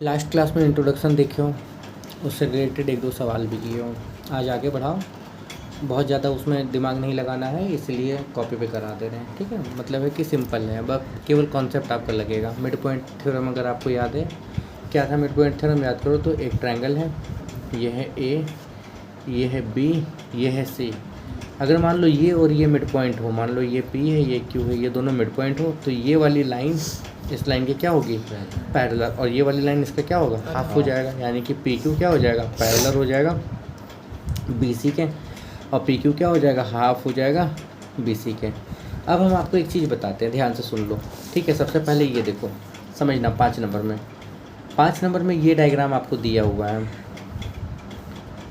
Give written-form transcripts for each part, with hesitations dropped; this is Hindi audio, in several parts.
लास्ट क्लास में इंट्रोडक्शन देखे हो, उससे रिलेटेड एक दो सवाल भी किए हो। आज आगे बढ़ाओ, बहुत ज़्यादा उसमें दिमाग नहीं लगाना है, इसलिए कॉपी पे करा दे रहे हैं। ठीक है, मतलब है कि सिंपल है, अब केवल कॉन्सेप्ट आपका लगेगा। मिड पॉइंट थ्योरम अगर आपको याद है, क्या था मिड पॉइंट थ्योरम याद करो तो एक ट्रायंगल है, ये है ए, ये है बी, ये है सी। अगर मान लो ये और ये मिड पॉइंट हो, मान लो ये पी है ये क्यू है, ये दोनों मिड पॉइंट हो, तो ये वाली लाइन इस लाइन की क्या होगी, पैरेलल, और ये वाली लाइन इसका क्या होगा, हाफ हो जाएगा। यानी कि पी क्यू क्या हो जाएगा, पैरेलल हो जाएगा बी सी के, और पी क्यू क्या हो जाएगा, हाफ हो जाएगा बी सी के। अब हम आपको एक चीज़ बताते हैं, ध्यान से सुन लो। ठीक है, सबसे पहले ये देखो, समझना। 5 नंबर में ये डायग्राम आपको दिया हुआ है।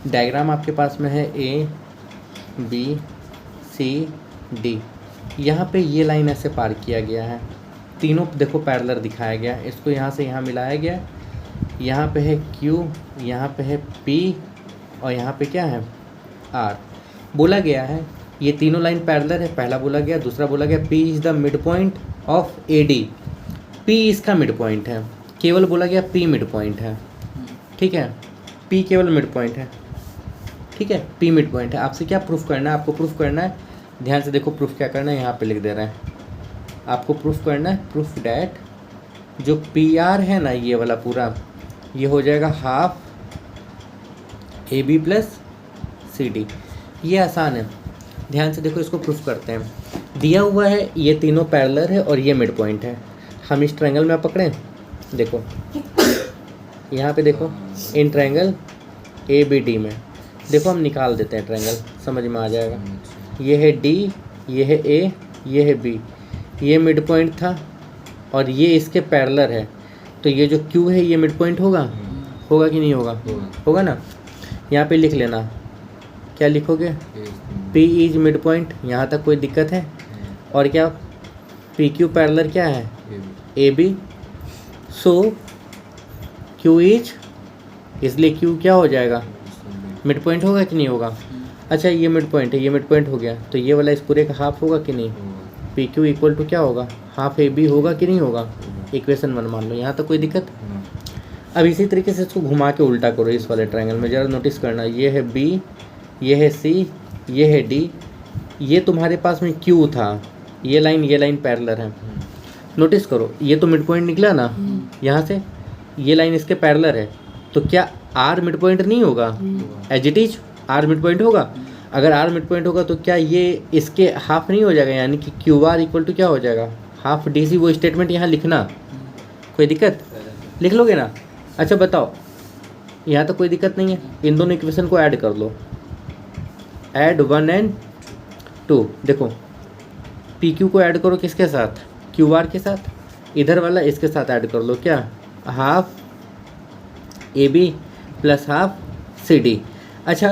डायग्राम आपके पास में है ए बी सी डी। यहाँ पे ये लाइन ऐसे पार किया गया है, तीनों देखो पैरेलल दिखाया गया है। इसको यहाँ से यहाँ मिलाया गया, यहाँ पे है Q, यहाँ पे है P, और यहाँ पे क्या है R। बोला गया है ये तीनों लाइन पैरेलल है, पहला बोला गया। दूसरा बोला गया P is the mid point of AD। P इसका मिड पॉइंट है, केवल बोला गया P मिड पॉइंट है। ठीक है, P केवल मिड पॉइंट है। ठीक है, P मिड पॉइंट है। आपसे क्या प्रूफ करना है, आपको प्रूफ करना है, ध्यान से देखो प्रूफ क्या करना है, यहाँ पे लिख दे रहे हैं। आपको प्रूफ करना है, प्रूफ डैट जो पी आर है ना, ये वाला पूरा, ये हो जाएगा half A B plus C D. ये आसान है, ध्यान से देखो, इसको प्रूफ करते हैं। दिया हुआ है ये तीनों पैरेलल है और ये मिड पॉइंट है। हम इस ट्रायंगल में पकड़ें, देखो यहाँ पे देखो, इन ट्रायंगल ए बी डी में देखो, हम निकाल देते हैं ट्रायंगल, समझ में आ जाएगा। ये है डी, ये है ए, ये है बी, ये मिड पॉइंट था और ये इसके पैरेलल है, तो ये जो Q है ये मिड पॉइंट होगा, होगा कि नहीं होगा, होगा ना। यहाँ पे लिख लेना, क्या लिखोगे, P इज मिड पॉइंट, यहाँ तक कोई दिक्कत है। और क्या पी क्यू पैरेलल क्या है, A B, so Q is, इसलिए Q क्या हो जाएगा, मिड पॉइंट होगा कि नहीं होगा। अच्छा ये मिड पॉइंट है, ये मिड पॉइंट हो गया, तो ये वाला इस पूरे का हाफ होगा कि नहीं। पी क्यू इक्वल टू क्या होगा, हाफ ए बी होगा कि नहीं होगा। इक्वेशन 1 मान लो, यहाँ तक कोई दिक्कत। अब इसी तरीके से इसको घुमा के उल्टा करो इस वाले ट्रायंगल में, ज़रा नोटिस करना। ये है बी, ये है सी, ये है डी, ये तुम्हारे पास में क्यू था, ये लाइन पैरेलल है। नोटिस करो, ये तो मिड पॉइंट निकला ना यहाँ से, ये लाइन इसके पैरेलल है, तो क्या आर मिड पॉइंट नहीं होगा, as it is R mid point होगा। अगर आर मिड पॉइंट होगा तो क्या ये इसके हाफ नहीं हो जाएगा, यानी कि क्यू आर इक्वल टू क्या हो जाएगा, हाफ डी सी। वो स्टेटमेंट यहाँ लिखना, कोई दिक्कत, लिख लोगे ना। अच्छा बताओ, यहाँ तो कोई दिक्कत नहीं है। इन दोनों इक्वेशन को ऐड कर लो, ऐड 1 and 2। देखो पी क्यू को ऐड करो किसके साथ, क्यू आर के साथ, इधर वाला इसके साथ ऐड कर लो, क्या half A B plus half C D. अच्छा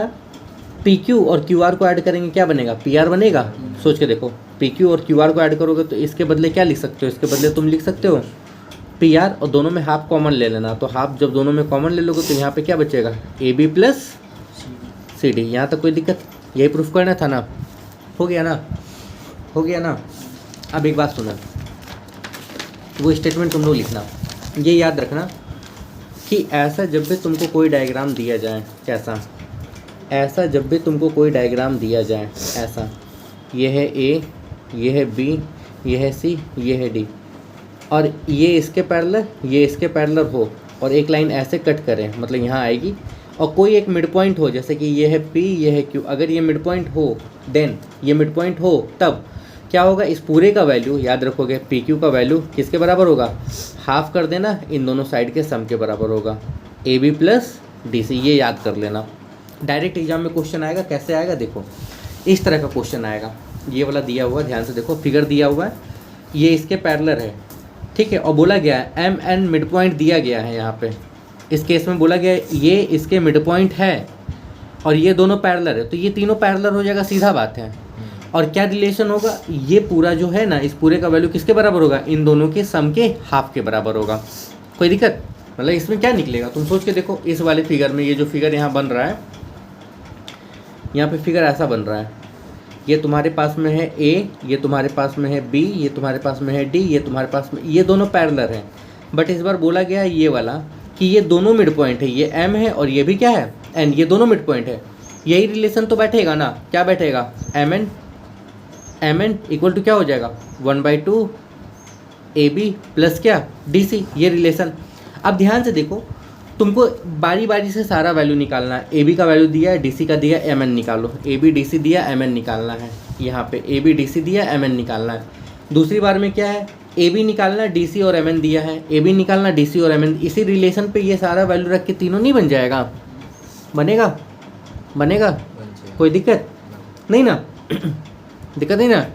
पी क्यू और क्यू आर को ऐड करेंगे, क्या बनेगा, पी आर बनेगा। सोच के देखो, पी क्यू और क्यू आर को ऐड करोगे तो इसके बदले क्या लिख सकते हो, इसके बदले तुम लिख सकते हो पी आर, और दोनों में हाफ कॉमन ले लेना। तो हाफ जब दोनों में कॉमन ले लोगे तो यहाँ पे क्या बचेगा, A B plus C D. यहाँ तक कोई दिक्कत, यही प्रूफ करना था ना, हो गया ना, हो गया ना। अब एक बात सुनो, वो स्टेटमेंट तुम लोग लिखना, ये याद रखना कि ऐसा जब भी तुमको कोई डायग्राम दिया जाए, कैसा, ऐसा जब भी तुमको कोई डायग्राम दिया जाए, ऐसा, ये है ए, ये है बी, ये है सी, ये है डी, और ये इसके पैरेलल, ये इसके पैरेलल हो, और एक लाइन ऐसे कट करें, मतलब यहाँ आएगी, और कोई एक मिड पॉइंट हो, जैसे कि ये है पी, ये है क्यू। अगर ये मिड पॉइंट हो, देन ये मिड पॉइंट हो, तब क्या होगा, इस पूरे का वैल्यू याद रखोगे, पी क्यू का वैल्यू किसके बराबर होगा, हाफ कर देना, इन दोनों साइड के सम के बराबर होगा, A B plus D C. ये याद कर लेना, डायरेक्ट एग्जाम में क्वेश्चन आएगा। कैसे आएगा, देखो इस तरह का क्वेश्चन आएगा, ये वाला दिया हुआ, ध्यान से देखो, फिगर दिया हुआ है, ये इसके पैरेलल है, ठीक है, और बोला गया है एम एन मिड पॉइंट दिया गया है। यहाँ पे इस केस में बोला गया है ये इसके मिड पॉइंट है और ये दोनों पैरेलल है, तो ये तीनों पैरेलल हो जाएगा, सीधा बात है। और क्या रिलेशन होगा, ये पूरा जो है ना, इस पूरे का वैल्यू किसके बराबर होगा, इन दोनों के सम के हाफ के बराबर होगा। कोई दिक्कत, मतलब इसमें क्या निकलेगा, तुम सोच के देखो। इस वाले फिगर में ये जो फिगर यहाँ बन रहा है, यहाँ पे फिगर ऐसा बन रहा है, ये तुम्हारे पास में है ए, ये तुम्हारे पास में है बी, ये तुम्हारे पास में है डी, ये तुम्हारे पास में, ये दोनों पैरेलल हैं। बट इस बार बोला गया है ये वाला कि ये दोनों मिड पॉइंट है, ये m है और ये भी क्या है n, ये दोनों मिड पॉइंट है, यही रिलेशन तो बैठेगा ना, क्या बैठेगा mn इक्वल टू क्या हो जाएगा 1/2 AB प्लस क्या DC, ये रिलेशन। अब ध्यान से देखो, तुमको बारी बारी से सारा वैल्यू निकालना है। AB का वैल्यू दिया है, DC का दिया है, mn निकालो। AB DC दिया, mn निकालना है, यहाँ पे AB DC दिया, mn निकालना है। दूसरी बार में क्या है, AB निकालना, DC और mn दिया है, AB निकालना, DC और mn। इसी रिलेशन पे ये सारा वैल्यू रख के तीनों नहीं बन जाएगा? बनेगा कोई दिक्कत नहीं ना? दिक्कत नहीं ना?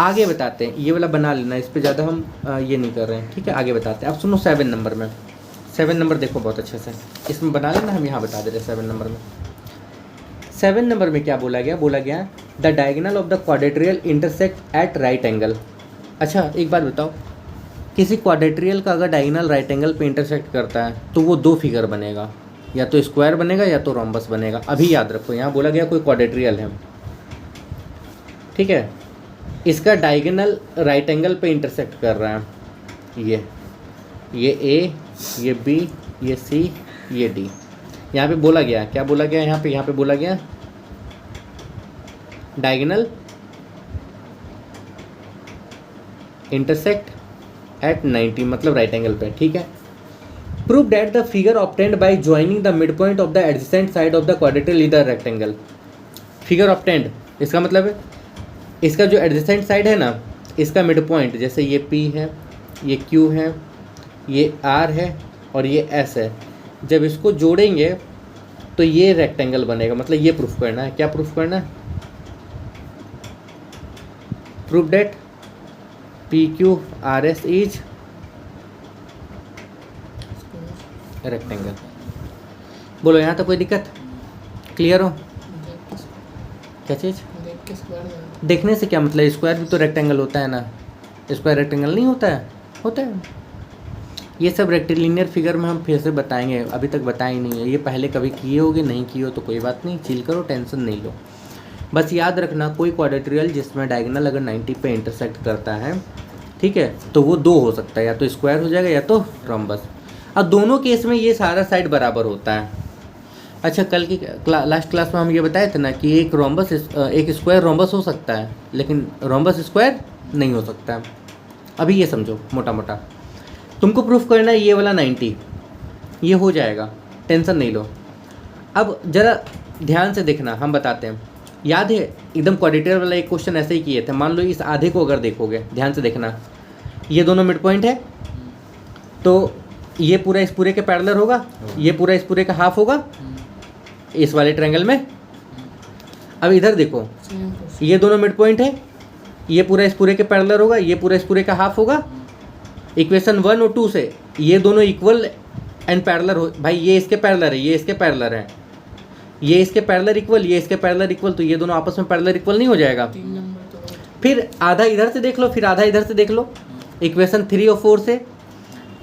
आगे बताते हैं, ये वाला बना लेना, इस पे ज़्यादा हम ये नहीं कर रहे हैं, ठीक है? आगे बताते हैं। अब सुनो 7 नंबर में, 7 नंबर देखो बहुत अच्छे से, इसमें बना लेना, हम यहाँ बता दे रहे हैं 7 नंबर में। 7 नंबर में क्या बोला गया the diagonal of the quadrilateral intersect at right angle. अच्छा एक बात बताओ, किसी क्वाड्रेट्रियल का अगर डायगोनल राइट एंगल पे इंटरसेक्ट करता है तो वो दो फिगर बनेगा, या तो स्क्वायर बनेगा या तो रोम्बस बनेगा। अभी याद रखो, यहाँ बोला गया कोई क्वाड्रेट्रियल है, ठीक है, इसका डायगोनल राइट एंगल पे इंटरसेक्ट कर रहा है, ये ए, ये बी, ये सी, ये डी। यहाँ पे बोला गया, क्या बोला गया यहाँ पे बोला गया डायगोनल इंटरसेक्ट एट 90, मतलब राइट एंगल पे, ठीक है। Prove that the figure obtained by joining the mid point of the adjacent side of the quadrilateral is the rectangle. Figure obtained इसका मतलब है इसका जो एडजेसेंट साइड है ना, इसका मिड पॉइंट, जैसे ये P है, ये Q है, ये R है और ये S है, जब इसको जोड़ेंगे तो ये रेक्टेंगल बनेगा। मतलब ये प्रूफ करना है, क्या प्रूफ करना है? Proof that PQRS is rectangle. बोलो यहाँ तक कोई दिक्कत? क्लियर हो? क्या चीज़? देखने से क्या मतलब? स्क्वायर भी तो रेक्टेंगल होता है ना, स्क्वायर रेक्टेंगल नहीं होता है? होता है। ये सब रेक्टिलिनियर फिगर में हम फिर से बताएंगे, अभी तक बताए ही नहीं है। ये पहले कभी किए होगे, नहीं किए हो तो कोई बात नहीं, चिल करो, टेंशन नहीं लो। बस याद रखना, कोई क्वाड्रेट्रियल जिसमें डायगोनल अगर 90 पे इंटरसेक्ट करता है, ठीक है, तो वो दो हो सकता है, या तो स्क्वायर हो जाएगा या तो रोम्बस। अब दोनों केस में ये सारा साइड बराबर होता है। अच्छा, कल की लास्ट क्लास में हम ये बताए थे ना कि एक रोम्बस, एक स्क्वायर रोम्बस हो सकता है, लेकिन रोम्बस स्क्वायर नहीं हो सकता। अभी ये समझो मोटा मोटा, तुमको प्रूफ करना है ये वाला 90, ये हो जाएगा, टेंशन नहीं लो। अब ज़रा ध्यान से देखना, हम बताते हैं। याद है एकदम क्वाड्रेट्रियल वाला एक क्वेश्चन ऐसे ही किए थे। मान लो इस आधे को अगर देखोगे, ध्यान से देखना, ये दोनों मिड पॉइंट है, तो ये पूरा इस पूरे के पैरेलल होगा, ये पूरा इस पूरे का हाफ होगा इस वाले ट्रायंगल में। अब इधर देखो, ये दोनों मिड पॉइंट है, ये पूरा इस पूरे के पैरेलल होगा, ये पूरा इस पूरे का हाफ होगा। इक्वेशन 1 और 2 से ये दोनों इक्वल एंड पैरेलल हो, भाई ये इसके पैरेलल है, ये इसके पैरेलल है, ये इसके पैरेलल इक्वल, ये इसके पैरेलल इक्वल, तो ये दोनों आपस में पैरेलल इक्वल नहीं हो जाएगा? फिर आधा इधर से देख लो, फिर आधा इधर से देख लो। इक्वेशन 3 और 4 से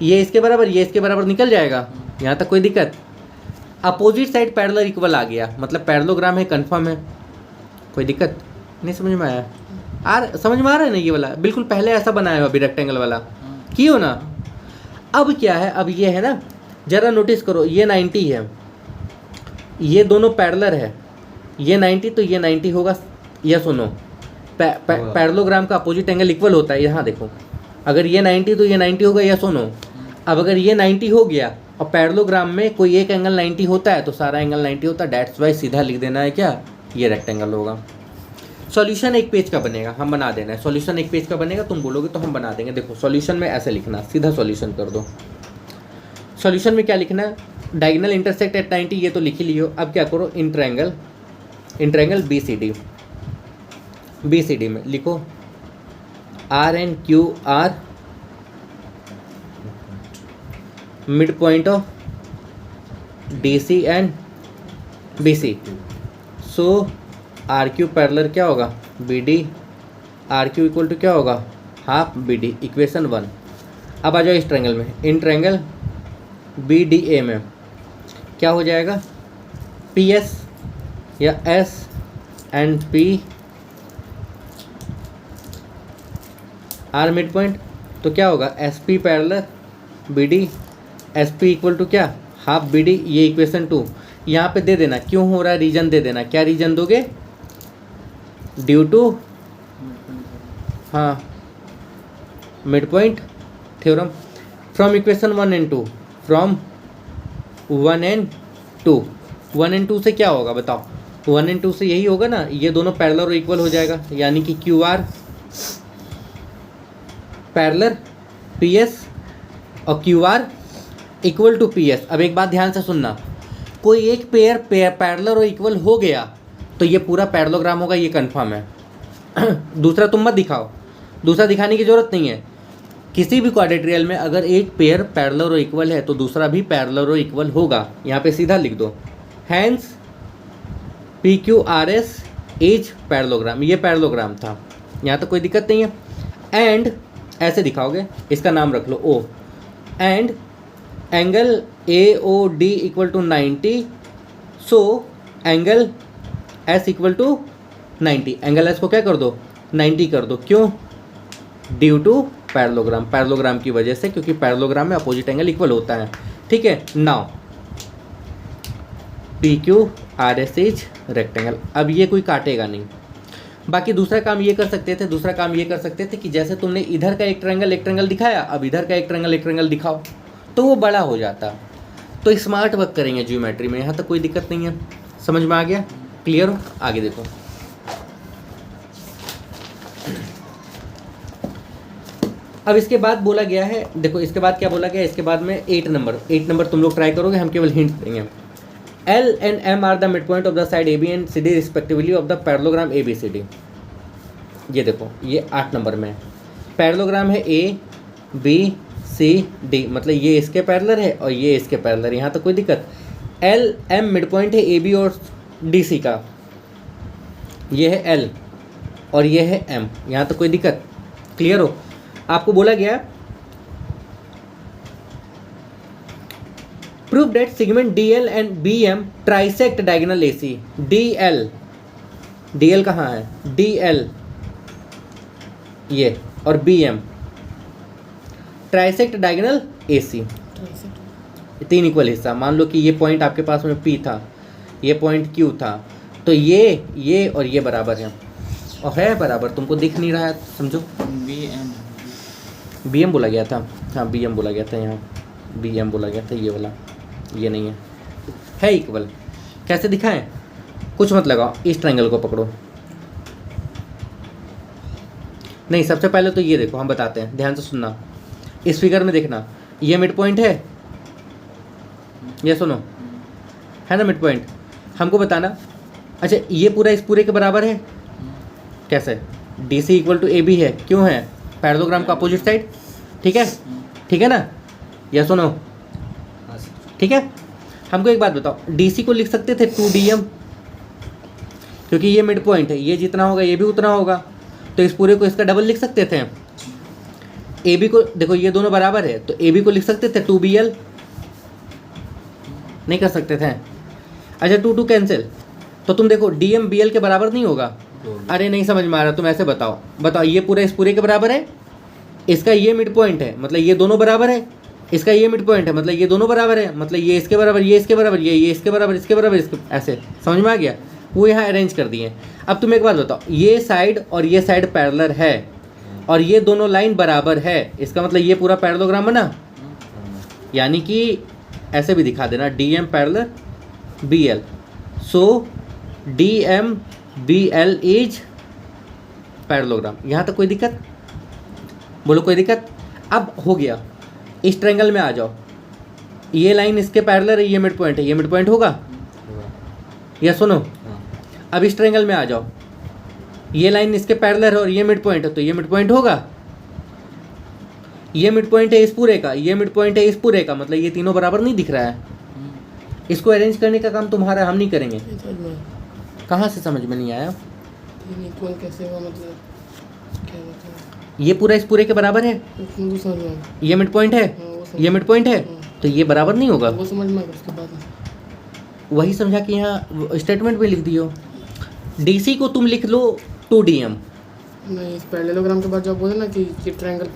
ये इसके बराबर, ये इसके बराबर निकल जाएगा। यहाँ तक कोई दिक्कत? अपोजिट साइड पैरेलल इक्वल आ गया, मतलब पैरेललोग्राम है, कंफर्म है, कोई दिक्कत नहीं? समझ में आया? समझ में आ रहा है ना? ये वाला बिल्कुल पहले ऐसा बनाया हो, अभी रेक्टेंगल वाला की हो ना। अब क्या है, अब ये है ना, जरा नोटिस करो, ये 90 है, ये दोनों पैरेलल है, ये 90 तो ये 90 होगा। या सुनो, पैरेललोग्राम का अपोजिट एंगल इक्वल होता है, यहाँ देखो, अगर ये 90 तो ये 90 होगा। या सुनो, अब अगर ये 90 हो गया और पैरेललोग्राम में कोई एक एंगल 90 होता है तो सारा एंगल 90 होता है, डेट्स वाई सीधा लिख देना है क्या, ये रेक्टेंगल होगा। सॉल्यूशन एक पेज का बनेगा, हम बना देना है। सॉल्यूशन एक पेज का बनेगा, तुम बोलोगे तो हम बना देंगे। देखो सॉल्यूशन में ऐसे लिखना, सीधा सॉल्यूशन कर दो। सॉल्यूशन में क्या लिखना है? डायगोनल इंटरसेक्ट एट 90, ये तो लिख ही लियो। अब क्या करो, इन ट्रायंगल BCD में लिखो RNQR mid point of DC and BC। So RQ parallel क्या होगा, BD, RQ इक्वल टू क्या होगा, हाफ BD, इक्वेशन 1। अब आ जाओ इस ट्रायंगल में, इन ट्रायंगल BDA में क्या हो जाएगा, PS या S and P R mid point, तो क्या होगा, SP parallel BD S P equal to क्या, हाफ बी डी, ये इक्वेशन 2 यहाँ पे दे देना, क्यों हो रहा है रीजन दे देना, क्या रीजन दोगे, ड्यू टू, हाँ mid point theorem, from equation 1 and 2, from 1 and 2, 1 and 2 से क्या होगा बताओ, 1 एंड 2 से यही होगा ना, ये दोनों पैरेलल और इक्वल हो जाएगा, यानी कि Q R parallel P S और Q R equal to P S. अब एक बात ध्यान से सुनना, कोई एक पेयर पैरेलल और इक्वल हो गया तो ये पूरा पैरेललोग्राम होगा, ये कंफर्म है। दूसरा तुम मत दिखाओ, दूसरा दिखाने की जरूरत नहीं है। किसी भी क्वाड्रेट्रियल में अगर एक पेयर पैरेलल और इक्वल है तो दूसरा भी पैरेलल और इक्वल होगा, यहाँ पे सीधा लिख दो, hence P Q R S is parallelogram, ये पैरेललोग्राम था, यहाँ तो कोई दिक्कत नहीं है। एंड ऐसे दिखाओगे, इसका नाम रख लो O, and angle A O D equal to 90, so angle S equal to 90, angle S को क्या कर दो 90 कर दो, क्यों, ड्यू टू पैरेललोग्राम, पैरेललोग्राम की वजह से, क्योंकि पैरेललोग्राम में अपोजिट एंगल इक्वल होता है, ठीक है। Now P Q R S is rectangle, अब ये कोई काटेगा नहीं। बाकी दूसरा काम ये कर सकते थे, दूसरा काम ये कर सकते थे कि जैसे तुमने इधर का एक ट्रायंगल दिखाया, अब इधर का एक ट्रायंगल दिखाओ, तो वो बड़ा हो जाता। तो स्मार्ट वर्क करेंगे ज्योमेट्री में, यहाँ तक कोई दिक्कत नहीं है। समझ में आ गया, क्लियर हो, आगे देखो। अब इसके बाद बोला गया है, देखो इसके बाद क्या बोला गया है, इसके बाद में 8 नंबर तुम लोग ट्राई करोगे, हम केवल हिंट देंगे। L and M are the midpoint of the side AB and CD respectively of the parallelogram ABCD। ये देखो ये 8 नंबर में पैरेललोग्राम है A B C D, मतलब ये इसके पैरेलल है और ये इसके पैरेलल है, यहाँ तो कोई दिक्कत। L M मिड पॉइंट है AB और DC का, ये है L और ये है M, यहाँ तो कोई दिक्कत, क्लियर हो। आपको बोला गया prove that segment DL and BM trisect diagonal AC। DL कहाँ है, DL ये और BM ट्राइसेक्ट डायगोनल AC, तीन इक्वल हिस्सा। मान लो कि ये पॉइंट आपके पास में P था, ये पॉइंट Q था, तो ये और ये बराबर है, और है बराबर, तुमको दिख नहीं रहा है, समझो। BM बोला गया था, हाँ BM बोला गया था, यहाँ BM बोला गया था, ये वाला ये नहीं है इक्वल। कैसे दिखाएं, कुछ मत लगाओ, इस ट्रायंगल को पकड़ो, नहीं सबसे पहले तो ये देखो, हम बताते हैं, ध्यान से सुनना। इस फिगर में देखना, ये मिड पॉइंट है, ये सुनो, है ना मिड पॉइंट, हमको बताना। अच्छा ये पूरा इस पूरे के बराबर है, कैसे, DC इक्वल टू AB है, क्यों है, पैरेललोग्राम का अपोजिट साइड, ठीक है ना, या सुनो, ठीक है। हमको एक बात बताओ, DC को लिख सकते थे 2DM, क्योंकि ये मिड पॉइंट है, ये जितना होगा ये भी उतना होगा, तो इस पूरे को इसका डबल लिख सकते थे। AB को देखो, ये दोनों बराबर है, तो AB को लिख सकते थे 2BL, नहीं कर सकते थे। अच्छा 2 कैंसिल, तो तुम देखो DM BL के बराबर नहीं होगा। अरे नहीं समझ में आ रहा, तुम ऐसे बताओ, ये पूरा इस पूरे के बराबर है, इसका ये मिड पॉइंट है, मतलब ये दोनों बराबर है, इसका ये मिड पॉइंट है, मतलब ये दोनों बराबर है, मतलब ये इसके बराबर, ये इसके बराबर, ये इसके बराबर, इसके बराबर, इसके, ऐसे समझ में आ गया। वो यहाँ अरेंज कर दिए। अब तुम एक बात बताओ, ये साइड और ये साइड पैरेलल है और ये दोनों लाइन बराबर है, इसका मतलब ये पूरा पैरेललोग्राम बना। यानी कि ऐसे भी दिखा देना, DM parallel BL, so DM BL is parallelogram. यहाँ तक कोई दिक्कत, बोलो कोई दिक्कत। अब हो गया, इस ट्रायंगल में आ जाओ, ये लाइन इसके पैरेलल है, ये मिड पॉइंट है, ये मिड पॉइंट होगा, या सुनो। अब इस ट्रायंगल में आ जाओ, ये लाइन इसके पैरेलल है और ये मिड पॉइंट है, तो ये मिड पॉइंट होगा, ये मिड पॉइंट है इस पूरे का, ये मिड पॉइंट है इस पूरे का, मतलब ये तीनों बराबर नहीं दिख रहा है। इसको अरेंज करने का काम तुम्हारा, हम नहीं करेंगे। कहाँ से समझ में नहीं आया, इक्वल कैसे हुआ, मतलब क्या होता है, ये पूरा इस पूरे के बराबर है, ये मिड पॉइंट है, ये मिड पॉइंट है, तो ये बराबर नहीं होगा। वो समझ में, उसके बाद वही समझा कि यहाँ स्टेटमेंट में लिख दियो। DC को तुम लिख लो 2DM, नहीं इस पैरेललोग्राम के बाद जब बोले ना कि ये ट्रायंगल,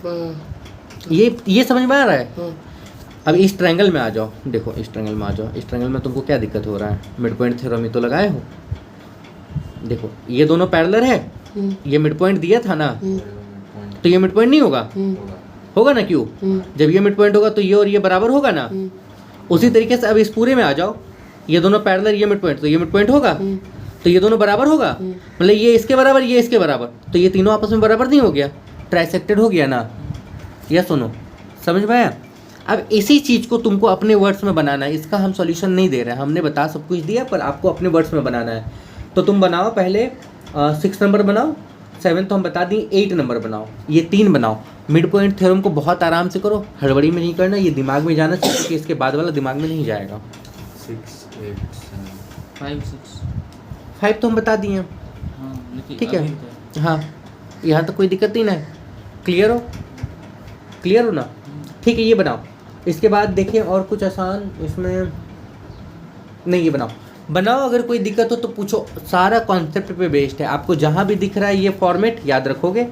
ये समझ में आ रहा है। अब इस ट्रायंगल में आ जाओ, देखो इस ट्रायंगल में आ जाओ। इस ट्रायंगल में तुमको क्या दिक्कत हो रहा है? मिड पॉइंट थ्योरम ही तो लगाए हो। देखो ये दोनों पैरेलल है, ये मिड पॉइंट दिया था ना, तो ये मिड पॉइंट नहीं होगा? होगा ना, क्यों? जब ये मिड पॉइंट होगा तो ये और ये बराबर होगा ना। उसी तरीके से अब इस पूरे में आ जाओ, ये दोनों पैरेलल, ये मिड पॉइंट, तो ये मिड पॉइंट होगा, तो ये दोनों बराबर होगा, मतलब ये इसके बराबर, ये इसके बराबर, तो ये तीनों आपस में बराबर नहीं हो गया? ट्राइसेक्टेड हो गया ना। या सुनो, समझ में आया? अब इसी चीज़ को तुमको अपने वर्ड्स में बनाना है। इसका हम सॉल्यूशन नहीं दे रहे हैं, हमने बता सब कुछ दिया, पर आपको अपने वर्ड्स में बनाना है। तो तुम बनाओ पहले 6 नंबर बनाओ, 7 तो हम बता दिए, 8 नंबर बनाओ, ये 3 बनाओ। मिड पॉइंट थ्योरम को बहुत आराम से करो, हड़बड़ी में नहीं करना, ये दिमाग में जाना चाहिए कि इसके बाद वाला दिमाग में नहीं जाएगा। 6 8 7 5 6। 5 तो हम बता दिए, ठीक है। हाँ, यहाँ तक कोई दिक्कत नहीं ना है? क्लियर हो? क्लियर हो ना? ठीक है, ये बनाओ। इसके बाद देखिए और कुछ आसान इसमें नहीं, ये बनाओ। अगर कोई दिक्कत हो तो पूछो, सारा कॉन्सेप्ट पे बेस्ड है। आपको जहाँ भी दिख रहा है ये फॉर्मेट याद रखोगे,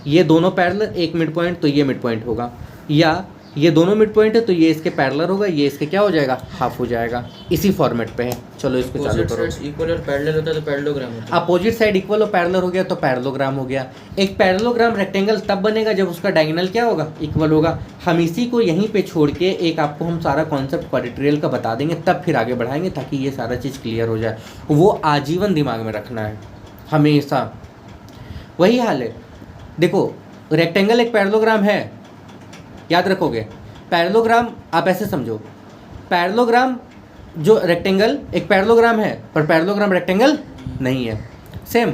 ये दोनों पैरेलल, एक मिड पॉइंट तो ये मिड पॉइंट होगा, या ये दोनों मिड पॉइंट है तो ये इसके पैरेलल होगा, ये इसके क्या हो जाएगा? हाफ हो जाएगा। इसी फॉर्मेट पे है। चलो इसको चालू करो। इक्वल और पैरेलल होता है तो पैरेललोग्राम होता है। अपोजिट साइड इक्वल और पैरेलल हो गया तो पैरेललोग्राम हो गया। एक पैरेललोग्राम रेक्टेंगल तब बनेगा जब उसका डायगोनल क्या होगा? इक्वल होगा। हम इसी को यहीं पे छोड़ के एक आपको हम सारा कॉन्सेप्ट क्वाड्रेट्रियल का बता देंगे, तब फिर आगे बढ़ाएंगे ताकि ये सारा चीज़ क्लियर हो जाए। वो आजीवन दिमाग में रखना है हमेशा। वही हाल है, देखो रेक्टेंगल एक पैरेललोग्राम है, याद रखोगे। पैरेललोग्राम आप ऐसे समझो, पैरेललोग्राम जो रेक्टेंगल एक पैरेललोग्राम है पर पैरेललोग्राम रेक्टेंगल नहीं है। सेम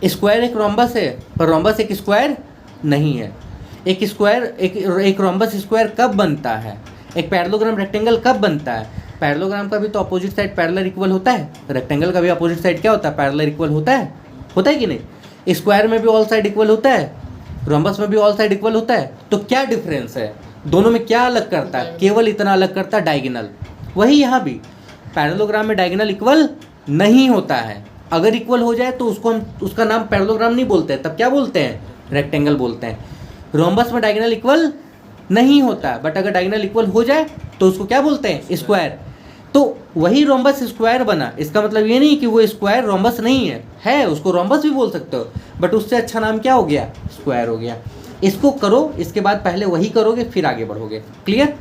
स्क्वायर एक रोम्बस है पर रोम्बस एक स्क्वायर नहीं है। एक स्क्वायर एक रोम्बस स्क्वायर कब बनता है? एक पैरेललोग्राम रेक्टेंगल कब बनता है? पैरेललोग्राम का भी तो अपोजिट साइड पैरेलल इक्वल होता है, रेक्टेंगल का भी अपोजिट साइड क्या होता है? पैरेलल इक्वल होता है कि नहीं? स्क्वायर में भी ऑल साइड इक्वल होता है, रोम्बस में भी ऑल साइड इक्वल होता है। तो क्या डिफरेंस है दोनों में? क्या अलग करता है? केवल इतना अलग करता है, डायगोनल। वही यहाँ भी पैरेललोग्राम में डायगोनल इक्वल नहीं होता है। अगर इक्वल हो जाए तो उसको हम उसका नाम पैरेललोग्राम नहीं बोलते हैं, तब क्या बोलते हैं? रेक्टेंगल बोलते हैं। रोम्बस में डायगोनल इक्वल नहीं होता है, बट अगर डायगोनल इक्वल हो जाए तो उसको क्या बोलते हैं? स्क्वायर। तो वही रोम्बस स्क्वायर बना, इसका मतलब ये नहीं कि वो स्क्वायर रोम्बस नहीं है, उसको रोम्बस भी बोल सकते हो, बट उससे अच्छा नाम क्या हो गया? स्क्वायर हो गया। इसको करो, इसके बाद पहले वही करोगे फिर आगे बढ़ोगे। क्लियर?